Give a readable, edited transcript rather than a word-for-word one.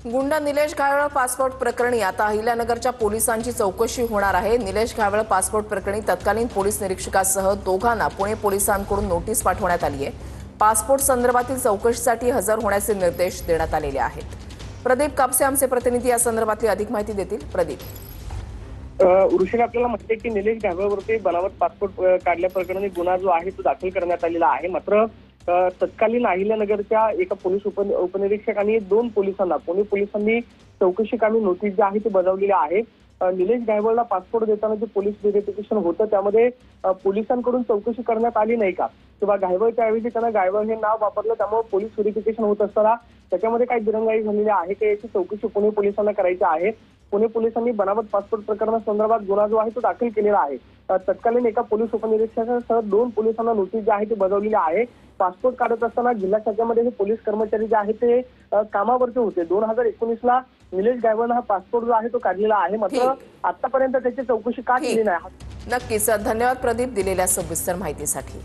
गुंड निलेश घायवळ पासपोर्ट प्रकरणी आता अहिल्यानगरच्या पोलिसांची चौकशी होणार आहे। निलेश घायवळ पासपोर्ट प्रकरणी तत्कालीन पोलीस निरीक्षकासह दोघांना पुणे पोलिसांकडून नोटीस पाठवण्यात आली आहे। पासपोर्ट संदर्भातील चौकशीसाठी हजर होण्याचे निर्देश देण्यात आलेले आहेत। प्रदीप कापसे आमचे प्रतिनिधी या संदर्भातली अधिक माहिती देतील। प्रदीप, ऋषी, आपल्याला माहिती आहे की निलेश घायवळवरती बनावट पासपोर्ट काढल्याप्रकरणी गुन्हा जो आहे तो दाखल करण्यात आलेला आहे। मात्र तत्कालीन अहिल्यानगरच्या एका पोलीस उपनिरीक्षक आणि 2 पोलिसांना पुणे पोलिसांनी चौकशी कामी नोटीस जी आहे ती बजावलेली आहे। निलेश घायवळला पासपोर्ट देताना जे पोलीस व्हेरिफिकेशन होतं त्यामध्ये पोलिसांकडून चौकशी करण्यात आली नाही का, किंवा घायवळच्या ऐवजी त्यांना घायवळ हे नाव वापरलं, त्यामुळे पोलीस व्हेरिफिकेशन होत असताना त्याच्यामध्ये काही दिरंगाई झालेली आहे की याची चौकशी पुणे पोलिसांना करायची आहे। पुणे पोलिसांनी बनावट पासपोर्ट प्रकरणासंदर्भात गुन्हा जो आहे तो दाखल केलेला आहे। तत्कालीन एका पोलीस उपनिरीक्षकासह 2 पोलिसांना नोटीस जी आहे ती बजावलेली आहे। पासपोर्ट काढत असताना जिल्हा शाखेमध्ये हे पोलीस कर्मचारी जे आहेत ते कामावरती होते। 2019ला निलेश घायवळनं हा पासपोर्ट जो आहे तो काढलेला आहे, मात्र आतापर्यंत त्याची चौकशी का केली नाही। नक्कीच धन्यवाद प्रदीप दिलेल्या सविस्तर माहितीसाठी।